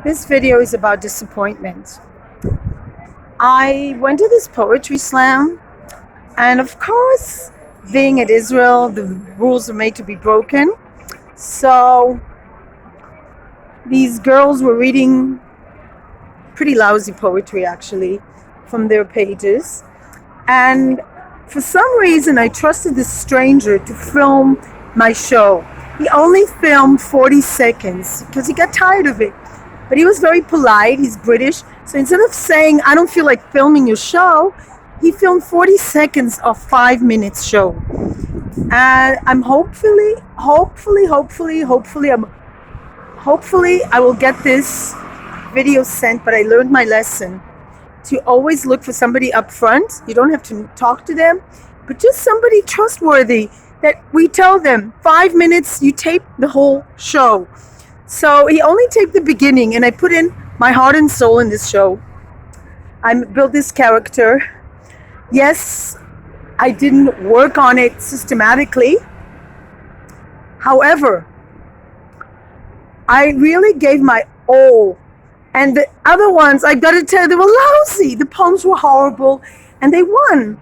This video is about disappointment. I went to this poetry slam, and of course, being at Israel, the rules are made to be broken. So these girls were reading pretty lousy poetry, actually, from their pages. And for some reason, I trusted this stranger to film my show. He only filmed 40 seconds because he got tired of it. But he was very polite. He's British. So instead of saying, I don't feel like filming your show, he filmed 40 seconds of 5 minutes show. And I'm hopefully I will get this video sent, but I learned my lesson to always look for somebody up front. You don't have to talk to them, but just somebody trustworthy that we tell them 5 minutes, you tape the whole show. So he only taped the beginning, and I put in my heart and soul in this show. I built this character. Yes, I didn't work on it systematically. However, I really gave my all. And the other ones, I gotta tell you, they were lousy. The poems were horrible, and they won.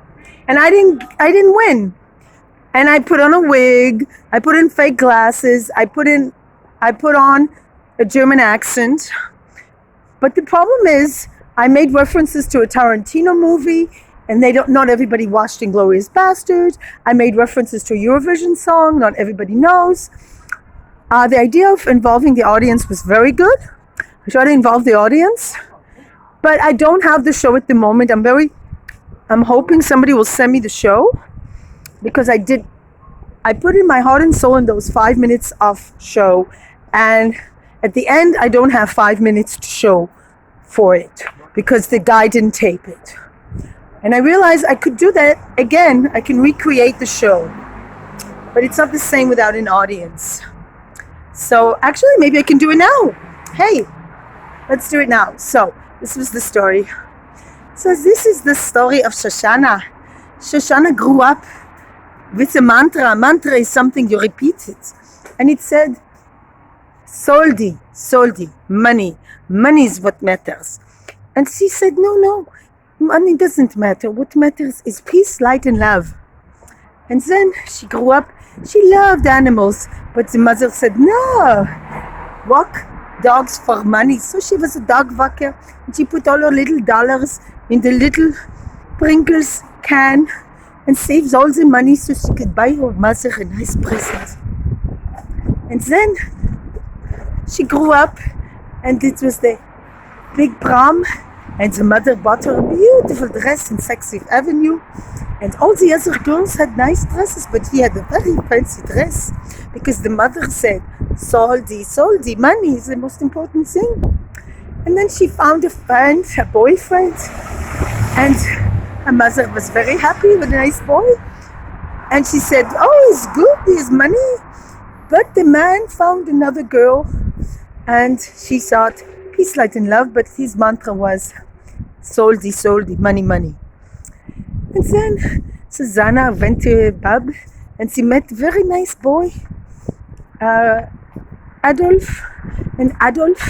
And I didn't win. And I put on a wig, I put in fake glasses, I put on a German accent. But the problem is, I made references to a Tarantino movie, and not everybody watched Inglourious Basterds. I made references to a Eurovision song, not everybody knows. The idea of involving the audience was very good. I try to involve the audience, but I don't have the show at the moment. I'm hoping somebody will send me the show, because I put in my heart and soul in those 5 minutes of show, and at the end I don't have 5 minutes to show for it because the guy didn't tape it. And I realized I could do that again. I can recreate the show, but it's not the same without an audience. So actually, maybe I can do it now. Hey, let's do it now. So this was the story. So this is the story of Shoshana. Shoshana grew up with a mantra. A mantra is something you repeat it. And it said, soldi, money. Money is what matters. And she said, no, money doesn't matter. What matters is peace, light, and love. And then she grew up. She loved animals. But the mother said, no, walk dogs for money. So she was a dog walker. And she put all her little dollars in the little Pringles can and saves all the money so she could buy her mother a nice present. And then she grew up, and it was the big prom, and the mother bought her a beautiful dress in Sixth Avenue, and all the other girls had nice dresses, but he had a very fancy dress, because the mother said, soldi, money is the most important thing. And then she found a boyfriend, and her mother was very happy with a nice boy. And she said, oh, he's good, he has money. But the man found another girl, and she thought, peace, light, and love, but his mantra was, soldi, money. And then Susanna went to a pub, and she met a very nice boy, Adolf. And Adolf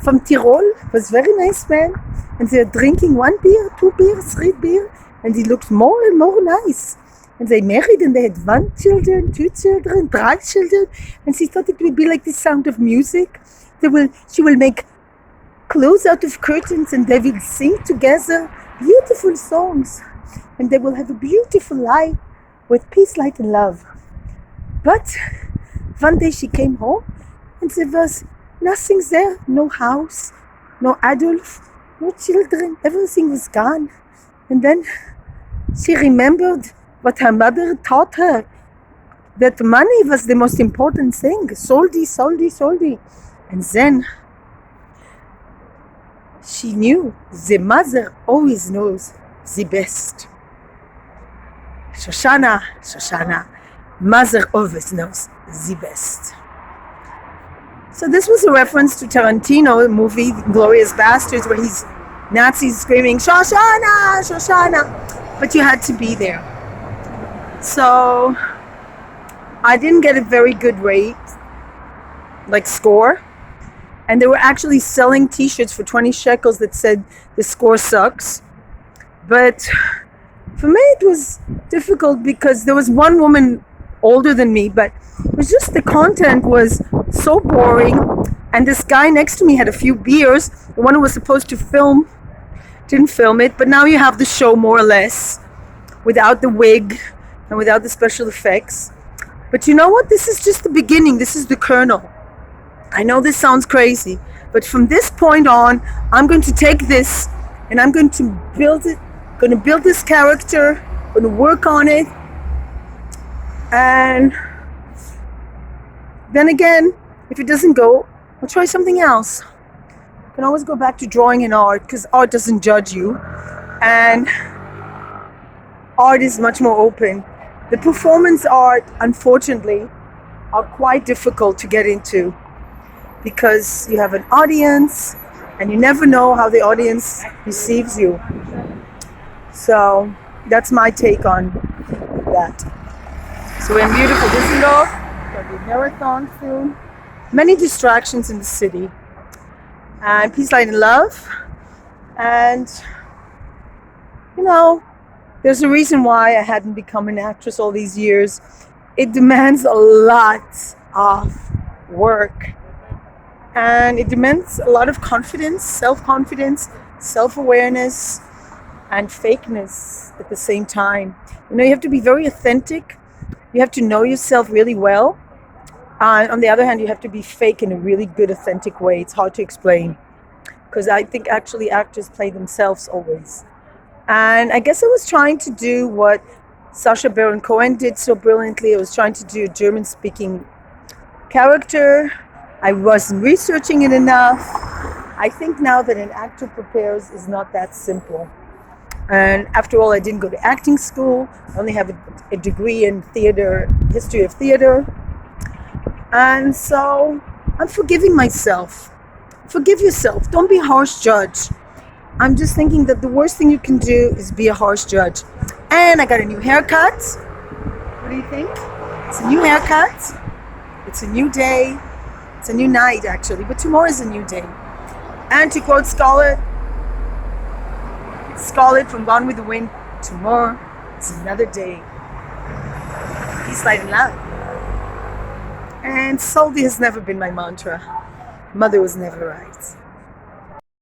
from Tyrol was a very nice man. And they were drinking 1 beer, 2 beers, 3 beer, and he looked more and more nice. And they married, and they had 1 children, 2 children, 3 children. And she thought it would be like the sound of music. She will make clothes out of curtains, and they will sing together beautiful songs. And they will have a beautiful life with peace, light, and love. But one day she came home, and there was nothing there. No house, no Adolf, no children, everything was gone. And then she remembered what her mother taught her, that money was the most important thing. Soldi. And then she knew the mother always knows the best. Shoshana, mother always knows the best. So this was a reference to Tarantino movie, Inglourious Basterds, where he's Nazis screaming, Shoshana! But you had to be there. So I didn't get a very good rate, like score. And they were actually selling t-shirts for 20 shekels that said the score sucks. But for me it was difficult because there was one woman older than me, but it was just the content was so boring. And this guy next to me had a few beers. The one who was supposed to film didn't film it, but now you have the show more or less without the wig and without the special effects. But you know what? This is just the beginning. This is the kernel. I know this sounds crazy, but from this point on, I'm going to take this and I'm going to build it, going to build this character, going to work on it. And then again, if it doesn't go, I'll try something else. You can always go back to drawing and art because art doesn't judge you. And art is much more open. The performance art, unfortunately, are quite difficult to get into because you have an audience and you never know how the audience receives you. So that's my take on that. So we're in beautiful Düsseldorf. There'll be a marathon soon. Many distractions in the city. And peace, light, and love. And, you know, there's a reason why I hadn't become an actress all these years. It demands a lot of work. And it demands a lot of confidence, self-confidence, self-awareness, and fakeness at the same time. You know, you have to be very authentic. You have to know yourself really well. On the other hand, you have to be fake in a really good, authentic way. It's hard to explain because I think actually actors play themselves always. And I guess I was trying to do what Sacha Baron Cohen did so brilliantly. I was trying to do a German-speaking character. I wasn't researching it enough. I think now that an actor prepares is not that simple. And after all, I didn't go to acting school. I only have a degree in theater, history of theater. And so I'm forgiving myself. Forgive yourself. Don't be a harsh judge. I'm just thinking that the worst thing you can do is be a harsh judge. And I got a new haircut. What do you think? It's a new haircut. It's a new day. It's a new night, actually. But tomorrow is a new day. And to quote Scarlett from Gone with the Wind, tomorrow is another day. Peace, light, and love. And Soldi has never been my mantra. Mother was never right.